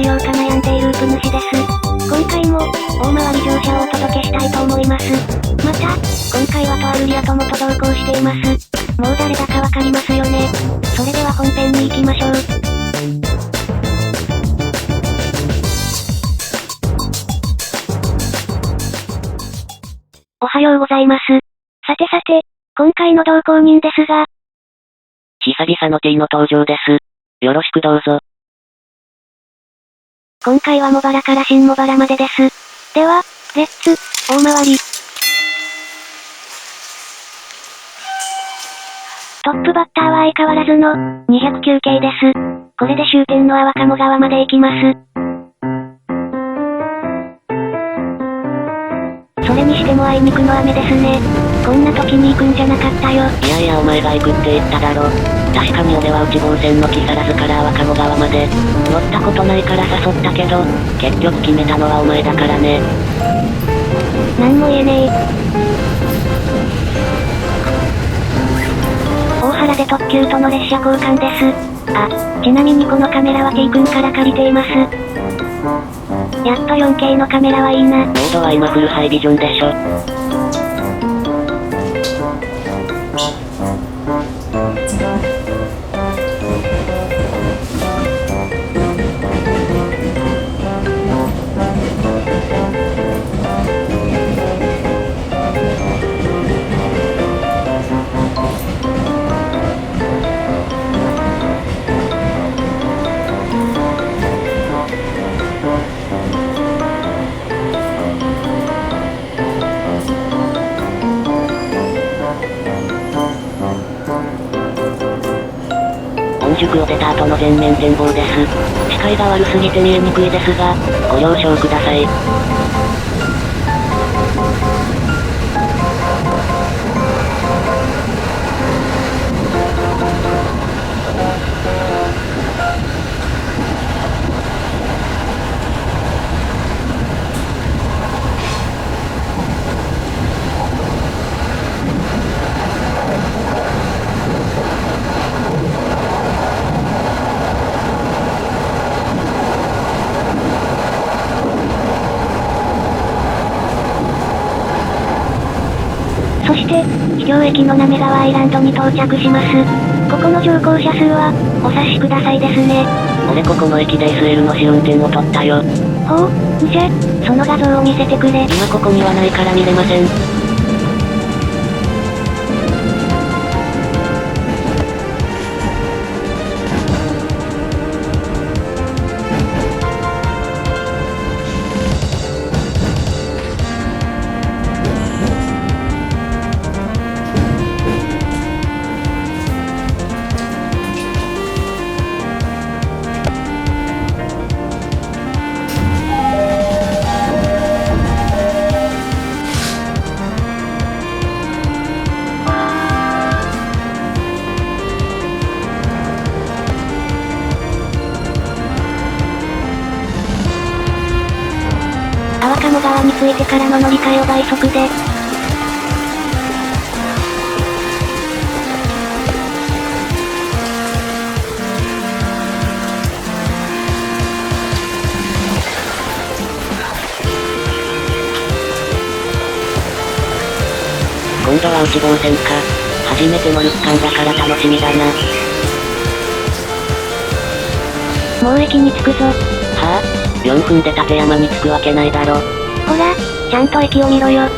しようか悩んでいるウプ主です。今回も、大回り乗車をお届けしたいと思います。また、今回はとあるリア友と同行しています。もう誰だかわかりますよね。それでは本編に行きましょう。おはようございます。さてさて、今回の同行人ですが、久々の T の登場です。よろしくどうぞ。今回は茂原から新茂原までです。では、レッツ、大回り。トップバッターは相変わらずの、209系です。これで終点の粟鴨川まで行きます。それにしてもあいにくの雨ですね。こんな時に行くんじゃなかったよ。いやいやお前が行くって言っただろ。確かに俺は内房線の木更津から粟鴨川まで乗ったことないから誘ったけど、結局決めたのはお前だからね。なんも言えねえ。大原で特急との列車交換です。あ、ちなみにこのカメラは T 君から借りています。やっと 4K のカメラはいいな。モードは今フルハイビジョンでしょ。本宿を出た後の全面展望です。視界が悪すぎて見えにくいですが、ご了承ください。そして、秘境駅の滑川アイランドに到着します。ここの乗降者数は、お察しくださいですね。俺ここの駅で SL の試運転を取ったよ。ほう、じゃ、その画像を見せてくれ。今ここにはないから見れません。粟鴨川に着いてからの乗り換えを倍速で。今度は内房線か。初めて乗る区間だから楽しみだな。もう駅に着くぞ。はぁ、4分で立山に着くわけないだろ。ほら、ちゃんと駅を見ろよ。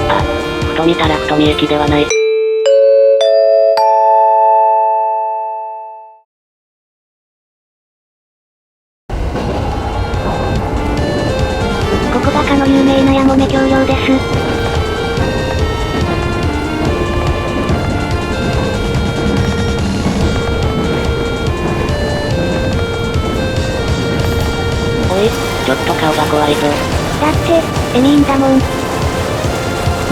あ、ふと見たら太見駅ではない。ここがかの有名なやもめ橋梁です。おい、ちょっと顔が怖いぞ。だって、エミーンだもん。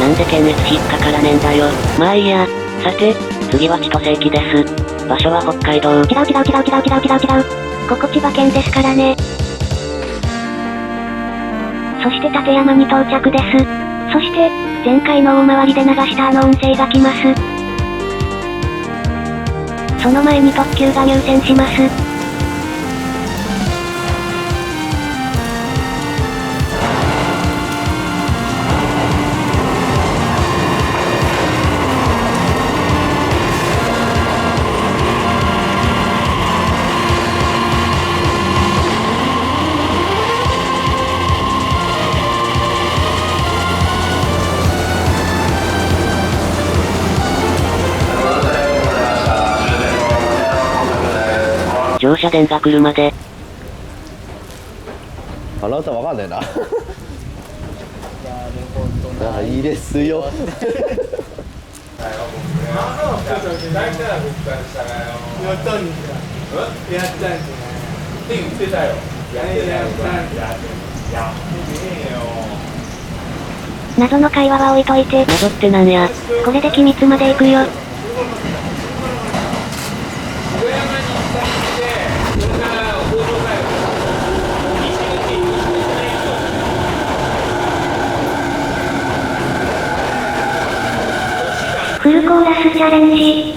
なんで検閲引っかからねえんだよ。まあいいや。さて、次は千歳駅です。場所は北海道。違う。ここ千葉県ですからね。そして館山に到着です。そして、前回の大回りで流したあの音声が来ます。その前に特急が入線します。乗車電が来るまで。あなたわかんないな。いいですよ。やったんですよ。やったんですよ。って言ってたよ。やってねえよ。謎の会話は置いといて。謎ってなんや。これで機密まで行くよ。フルコーラスチャレンジ。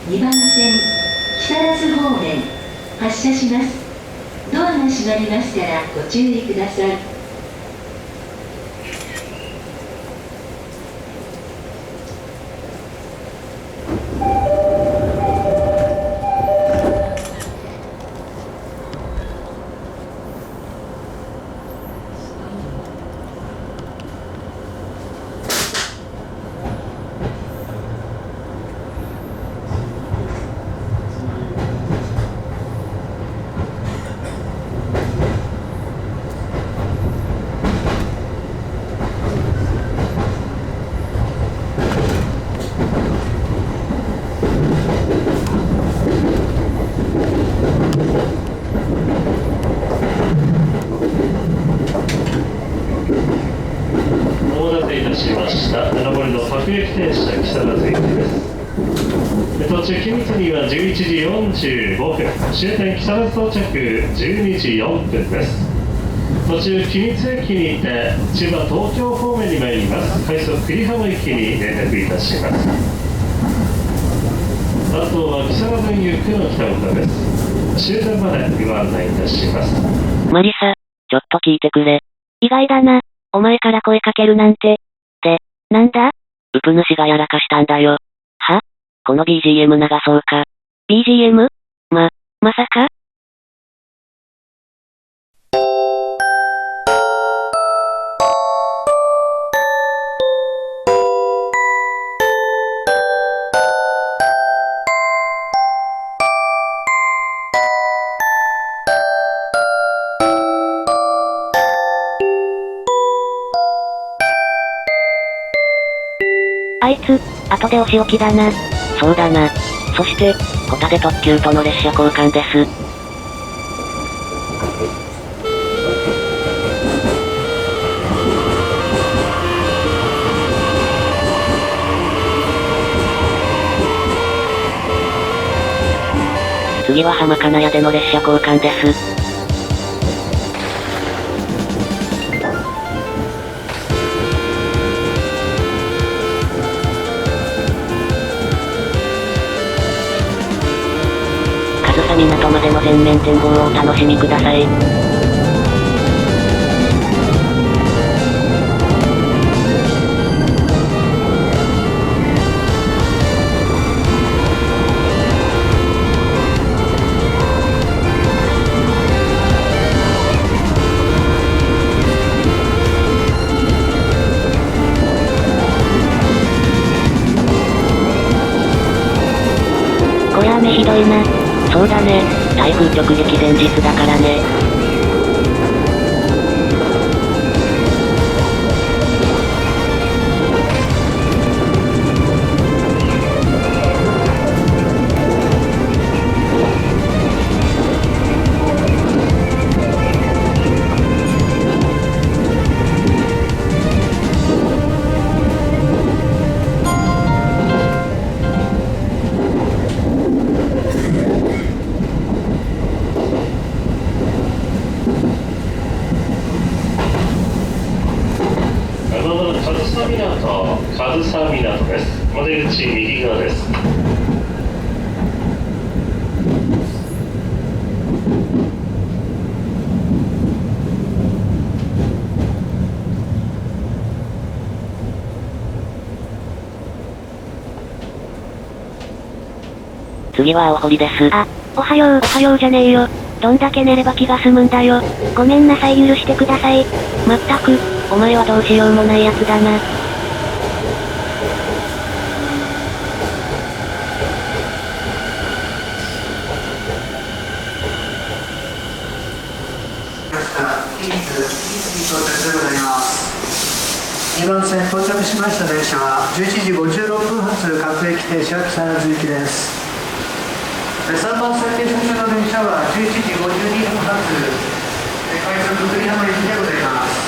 2番線木更津方面発車します。ドアが閉まりましたらご注意ください。上りの各駅停車木更津駅です。途中君津には11時45分、終点木更津到着12時4分です。途中君津駅にて千葉東京方面に参ります。快速久里浜駅に連絡いたします。あとは木更津行くの北岡です。終点までご案内いたします。マリサ、ちょっと聞いてくれ。意外だな。お前から声かけるなんて。なんだ？ウプ主がやらかしたんだよ。は？この BGM 流そうか。BGM？まさか？あいつ、後でお仕置きだな。そうだな。そして、ホタテ特急との列車交換です。次は浜金谷での列車交換です。上総港までの全面展望をお楽しみください。こりゃ雨ひどいな。そうだね。台風直撃前日だからね。次は青堀です。あ、おはようじゃねえよ。どんだけ寝れば気が済むんだよ。ごめんなさい、許してください。まったく、お前はどうしようもないやつだな。2番線到着しました電車は11時56分発各駅停車木更津行きです。3番線停車中の電車は11時52分発快速栗浜行きでございます。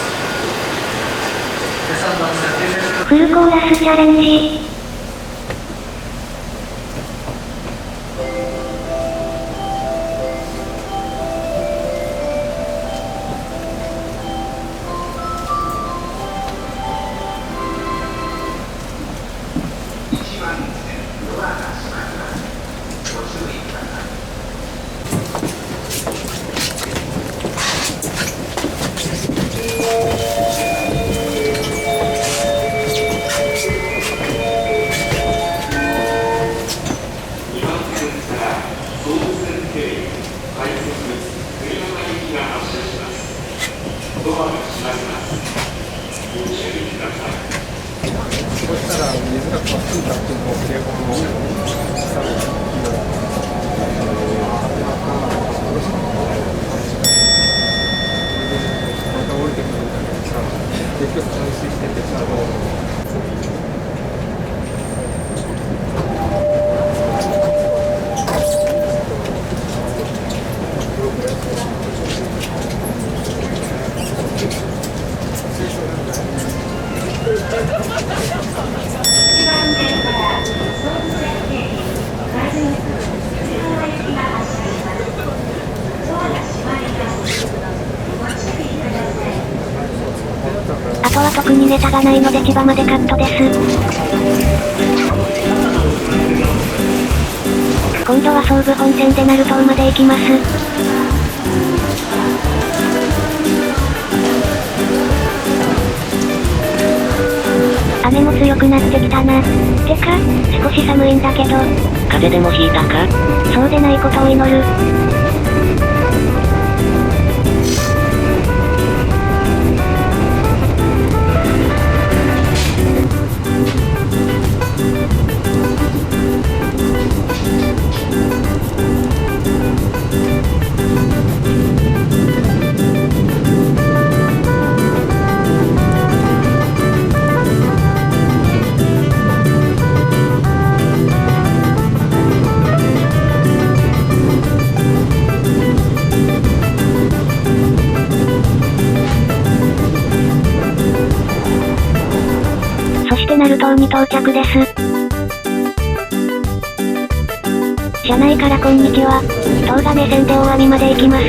3番線停車中のフルコーラスチャレンジ。あとは特にネタがないので千葉までカットです。今度は総武本線で鳴門まで行きます。雨も強くなってきたな。てか、少し寒いんだけど。風邪でもひいたか？そうでないことを祈る。鳴門に到着です。車内からこんにちは。東金線で大網まで行きます。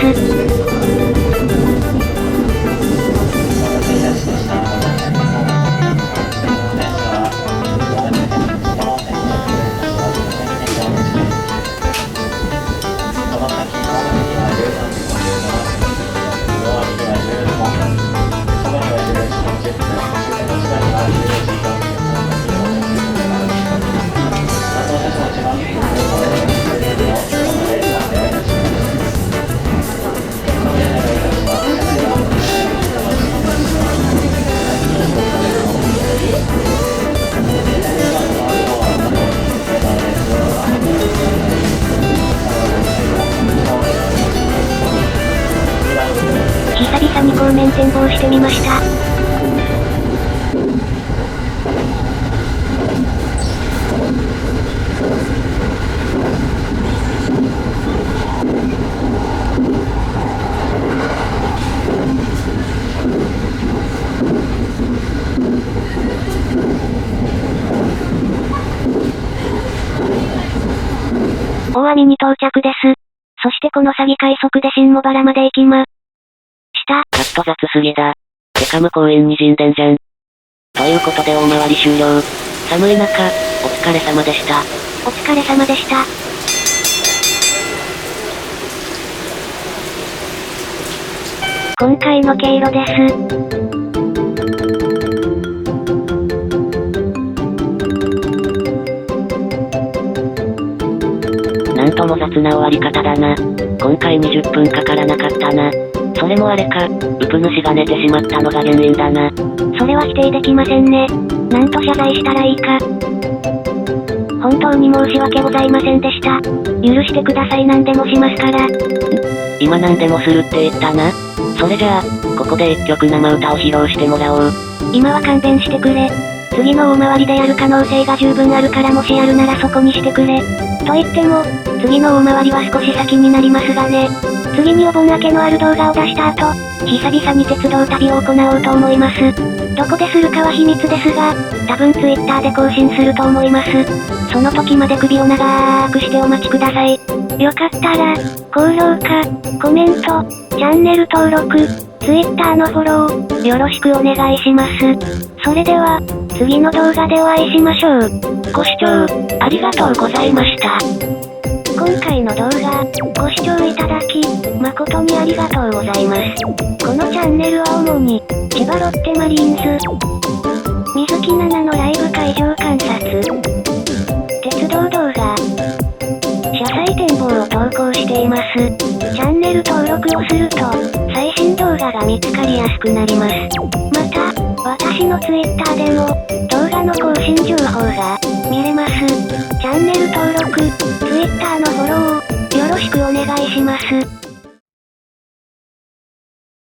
久々に後面展望してみました。大網に到着です。そしてこの詐欺快速で新茂原まで行きました。ちょっと雑すぎだ。てか向こう園に人伝じゃん。ということで大回り終了。寒い中、お疲れ様でした。お疲れ様でした。今回の経路です。なんとも雑な終わり方だな。今回20分かからなかったな。それもあれか、ウプ主が寝てしまったのが原因だな。それは否定できませんね。なんと謝罪したらいいか。本当に申し訳ございませんでした。許してください。何でもしますから。今何でもするって言ったな。それじゃあ、ここで一曲生歌を披露してもらおう。今は勘弁してくれ。次の大回りでやる可能性が十分あるからもしやるならそこにしてくれ。と言っても、次の大回りは少し先になりますがね。次にお盆明けのある動画を出した後、久々に鉄道旅を行おうと思います。どこでするかは秘密ですが、多分 Twitter で更新すると思います。その時まで首を長くしてお待ちください。よかったら、高評価、コメント、チャンネル登録、Twitter のフォロー、よろしくお願いします。それでは、次の動画でお会いしましょう。ご視聴、ありがとうございました。今回の動画、ご視聴いただき、誠にありがとうございます。このチャンネルは主に、千葉ロッテマリーンズ、水木奈々のライブ会場観察、鉄道動画、車載展望を投稿しています。チャンネル登録をすると、最新動画が見つかりやすくなります。また、私の Twitter でも、動画の更新情報が、見れます。チャンネル登録、Twitter のフォロー、よろしくお願いします。